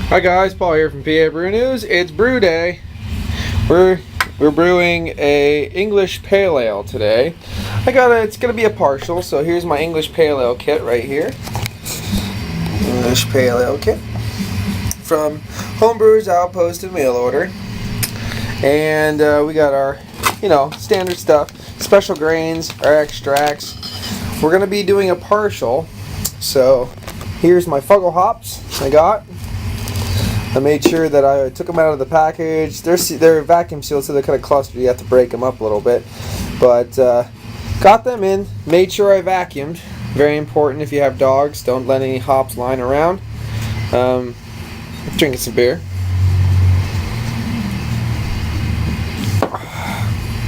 Hi guys, Paul here from PABrewNews. It's brew day. We're brewing a English pale ale today. It's gonna be a partial, so here's my English pale ale kit right here. English pale ale kit from Homebrewers Outpost and mail order. And we got our, standard stuff, special grains, our extracts. We're gonna be doing a partial, so here's my Fuggle hops I got. I made sure that I took them out of the package. They're vacuum sealed, so they're kind of clustered. You have to break them up a little bit. But got them in, made sure I vacuumed. Very important if you have dogs. Don't let any hops lying around. Drinking some beer.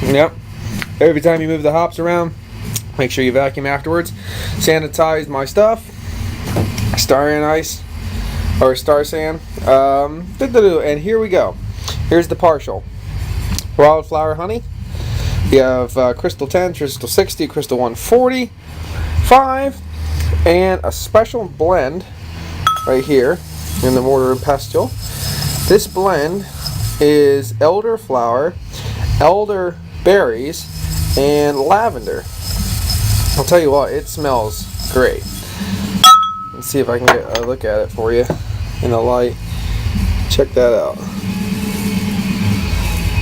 Yep. Every time you move the hops around, make sure you vacuum afterwards. Sanitize my stuff. Styrene ice. Or Star Sand. And here we go. Here's the partial. Wildflower honey. You have Crystal 10, Crystal 60, Crystal 140, 5, and a special blend right here in the mortar and pestle. This blend is elderflower, elderberries, and lavender. I'll tell you what, it smells great. Let's see if I can get a look at it for you in the light. Check that out.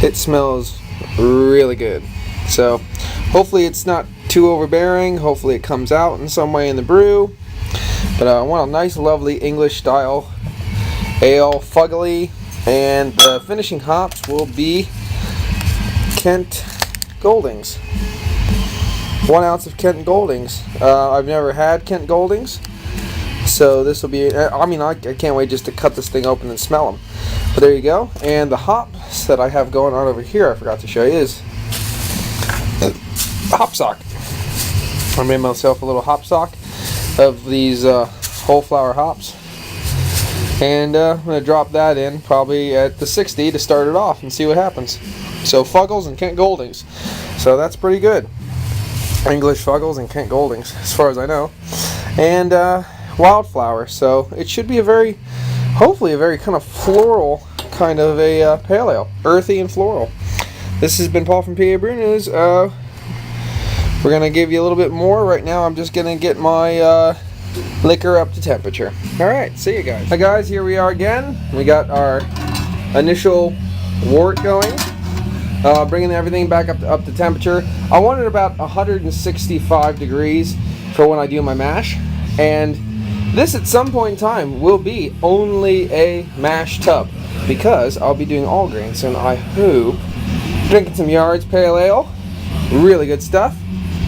It smells really good. So hopefully it's not too overbearing. Hopefully it comes out in some way in the brew. But I want a nice lovely English style ale, fuggly, and the finishing hops will be Kent Goldings. 1 ounce of Kent Goldings. I've never had Kent Goldings, so this will be, I can't wait just to cut this thing open and smell them. But there you go. And the hops that I have going on over here, I forgot to show you, is hop sock. I made myself a little hop sock of these whole flower hops. And I'm going to drop that in probably at the 60 to start it off and see what happens. So Fuggles and Kent Goldings. So that's pretty good. English Fuggles and Kent Goldings, as far as I know. And Wildflower, so it should be hopefully a very kind of floral kind of a pale ale, earthy and floral. This has been Paul from PABrewNews. We're gonna give you a little bit more right now. I'm just gonna get my liquor up to temperature. All right, see you guys. Hi guys, here we are again. We got our initial wort going, bringing everything back up to temperature. I wanted about 165 degrees for when I do my mash, and this at some point in time will be only a mash tub because I'll be doing all grain soon. I hope. Drinking some Yards Pale Ale. Really good stuff.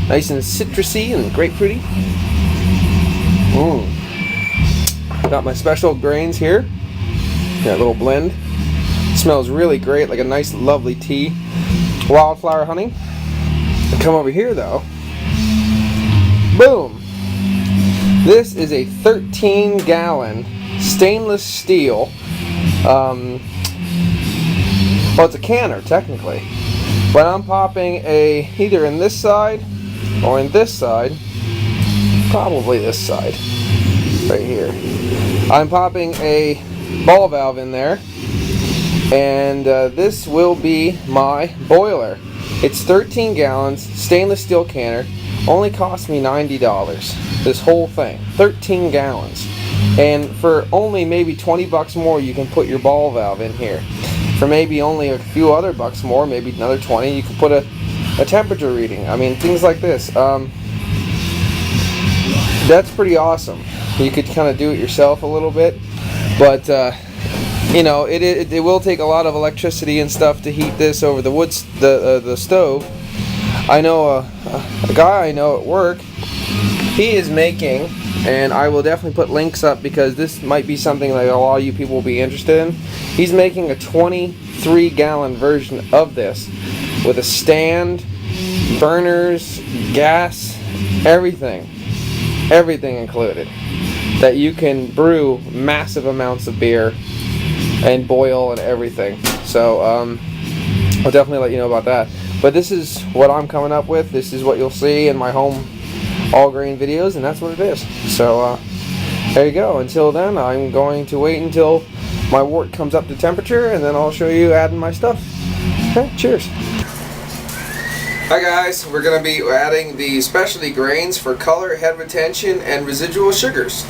Nice and citrusy and grapefruity. Got my special grains here. Got a little blend. Smells really great, like a nice lovely tea. Wildflower honey. Come over here though. Boom. This is a 13-gallon stainless steel, well, it's a canner technically, but I'm popping either in this side or in this side, probably this side, right here. I'm popping a ball valve in there, and this will be my boiler. It's 13 gallons, stainless steel canner, only cost me $90. This whole thing, 13 gallons, and for only maybe 20 bucks more you can put your ball valve in here. For maybe only a few other bucks more, maybe another 20, you can put a temperature reading. I mean, things like this. That's pretty awesome. You could kind of do it yourself a little bit, but it will take a lot of electricity and stuff to heat this over the stove. I know a guy I know at work. He is making, and I will definitely put links up because this might be something that a lot of you people will be interested in. He's making a 23-gallon version of this with a stand, burners, gas, everything included, that you can brew massive amounts of beer and boil and everything. So I'll definitely let you know about that. But this is what I'm coming up with. This is what you'll see in my home all grain videos, and that's what it is. So There you go. Until then, I'm going to wait until my wort comes up to temperature, and then I'll show you adding my stuff. Okay, cheers. Hi guys, we're going to be adding the specialty grains for color, head retention, and residual sugars.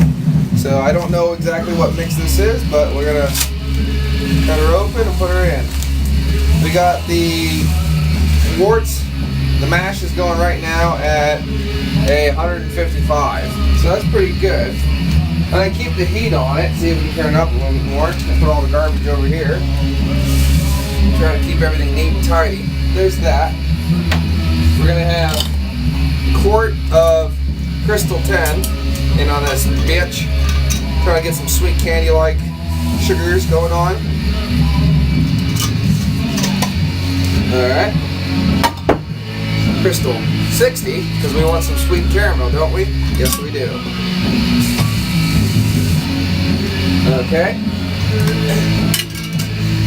So I don't know exactly what mix this is, but we're going to cut her open and put her in. We got the worts. The mash is going right now at a 155, so that's pretty good. I'm going to keep the heat on it, see if we can turn it up a little bit more. Put all the garbage over here. Try to keep everything neat and tidy. There's that. We're going to have a quart of Crystal 10 in on this bitch. Trying to get some sweet candy-like sugars going on. Alright. Crystal 60, because we want some sweet caramel, don't we? Yes, we do. Okay.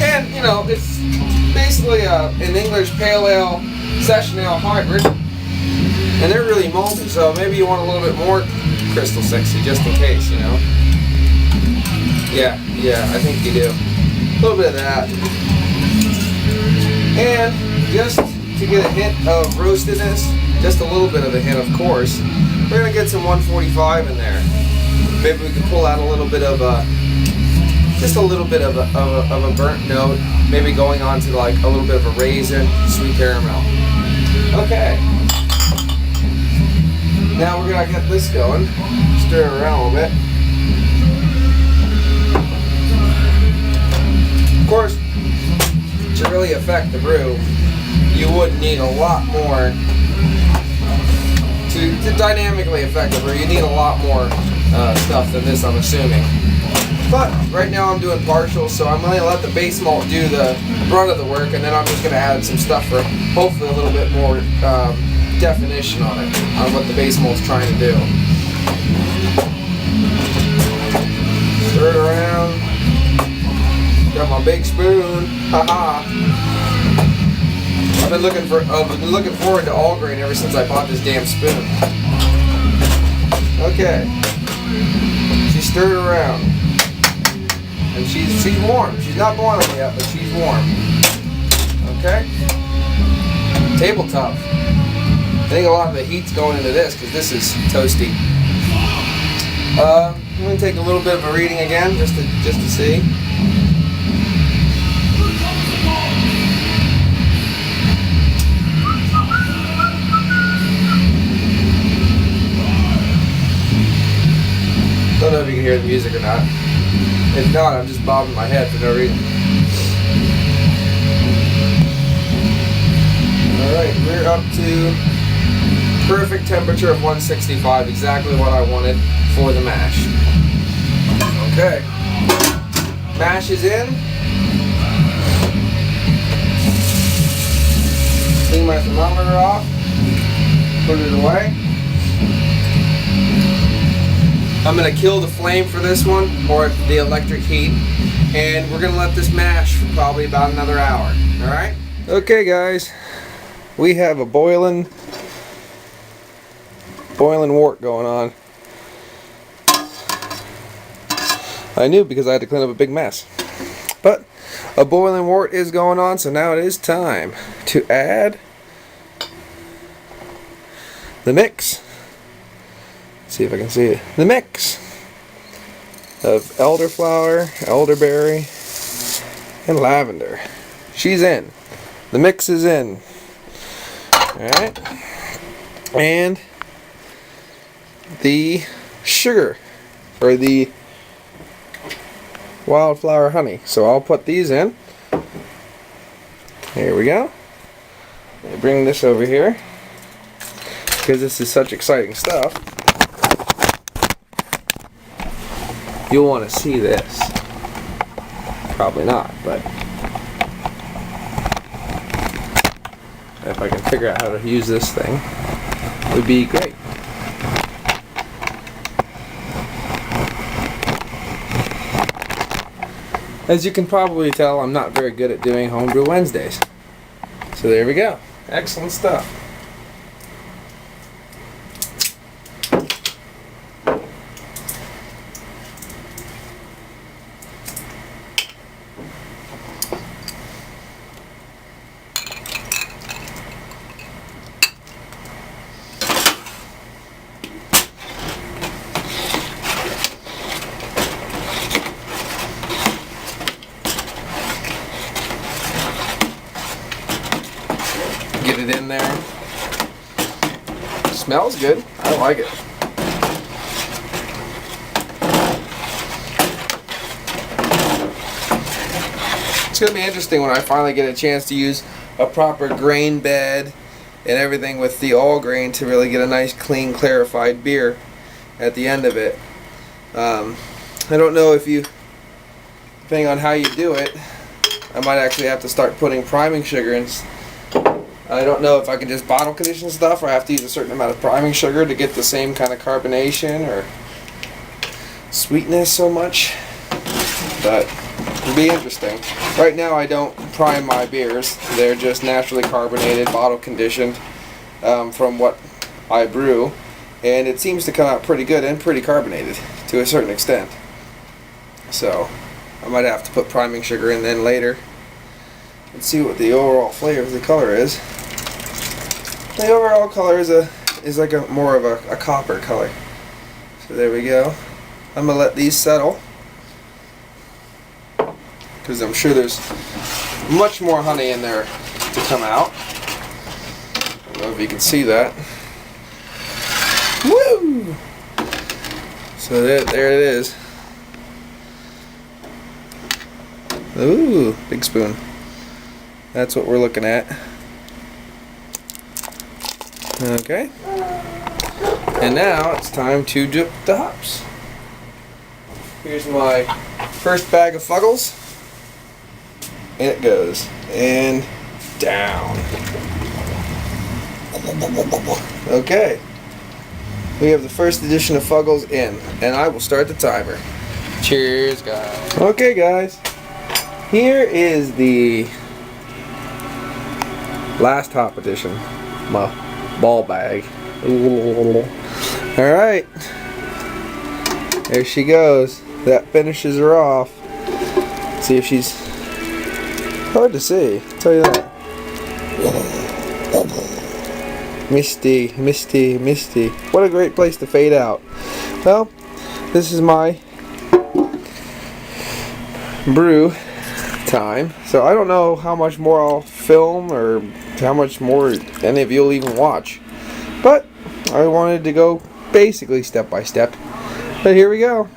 And, you know, it's basically an English pale ale, session ale hybrid. And they're really malty, so maybe you want a little bit more Crystal 60, just in case, you know. Yeah, I think you do. A little bit of that. And just to get a hint of roastedness, just a little bit of a hint, of course, we're going to get some 145 in there. Maybe we can pull out a little bit of a, just a little bit of a burnt note, maybe going on to like a little bit of a raisin, sweet caramel. Okay. Now we're going to get this going, stir it around a little bit. Of course, to really affect the brew, you would need a lot more, to dynamically affect the brew, you need a lot more stuff than this, I'm assuming. But right now I'm doing partial, so I'm going to let the base malt do the brunt of the work, and then I'm just going to add some stuff for hopefully a little bit more definition on it, on what the base malt's trying to do. Stir it around. Got my big spoon. Haha. I've been looking forward to all grain ever since I bought this damn spoon. Okay. She stirred around. And she's warm. She's not boiling yet, but she's warm. Okay. Tabletop. I think a lot of the heat's going into this because this is toasty. I'm going to take a little bit of a reading again just to see. Don't know if you can hear the music or not. If not, I'm just bobbing my head for no reason. Alright, we're up to perfect temperature of 165, exactly what I wanted for the mash. Okay. Mash is in. Clean my thermometer off. Put it away. I'm going to kill the flame for this one, or the electric heat, and we're going to let this mash for probably about another hour. Alright? Okay guys, we have a boiling wort going on. I knew because I had to clean up a big mess. But a boiling wort is going on, so now it is time to add the mix. See if I can see it. The mix of elderflower, elderberry, and lavender. She's in. The mix is in. Alright. And the sugar, or the wildflower honey. So I'll put these in. Here we go. Let me bring this over here, because this is such exciting stuff. You'll want to see this. Probably not, but if I can figure out how to use this thing, it would be great. As you can probably tell, I'm not very good at doing Homebrew Wednesdays. So there we go. Excellent stuff. it in there. Smells good. I like it. It's going to be interesting when I finally get a chance to use a proper grain bed and everything with the all grain to really get a nice clean clarified beer at the end of it. I don't know if you, depending on how you do it, I might actually have to start putting priming sugar in. I don't know if I can just bottle condition stuff or I have to use a certain amount of priming sugar to get the same kind of carbonation or sweetness so much, but it'll be interesting. Right now I don't prime my beers. They're just naturally carbonated, bottle conditioned from what I brew, and it seems to come out pretty good and pretty carbonated to a certain extent. So I might have to put priming sugar in then later and see what the overall flavor of the color is. The overall color is like a more of a copper color. So there we go. I'm gonna let these settle, because I'm sure there's much more honey in there to come out. I don't know if you can see that. Woo! So there it is. Ooh, big spoon. That's what we're looking at. Okay. And now it's time to dip the hops. Here's my first bag of Fuggles. And it goes. And down. Okay. We have the first edition of Fuggles in. And I will start the timer. Cheers, guys. Okay, guys. Here is the last hop edition. My ball bag. Alright. There she goes. That finishes her off. Let's see if she's... hard to see, I'll tell you that. Misty, misty, misty. What a great place to fade out. Well, this is my brew time. So I don't know how much more I'll film or how much more any of you'll even watch. But I wanted to go basically step by step. But here we go.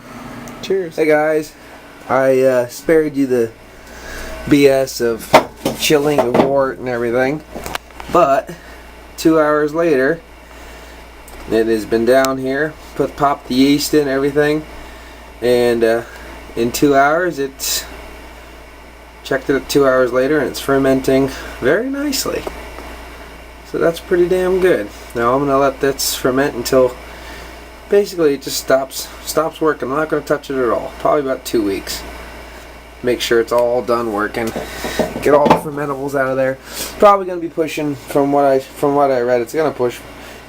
Cheers. Hey guys, I spared you the BS of chilling the wort and everything, but 2 hours later it has been down here, popped the yeast in, everything, and in 2 hours it's checked it 2 hours later and it's fermenting very nicely, so that's pretty damn good. Now I'm gonna let this ferment until basically it just stops working. I'm not gonna touch it at all, probably about 2 weeks. Make sure it's all done working. Get all the fermentables out of there. Probably going to be pushing, from what I read, it's going to push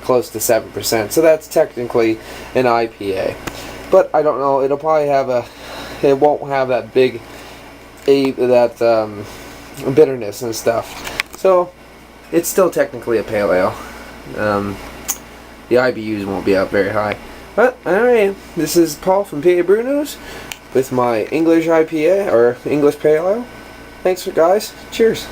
close to 7%. So that's technically an IPA. But I don't know. It'll probably have it won't have that big bitterness and stuff. So it's still technically a pale ale. The IBUs won't be up very high. But alright, this is Paul from PABrewNews with my English IPA, or English Pale Ale. Thanks, guys. Cheers.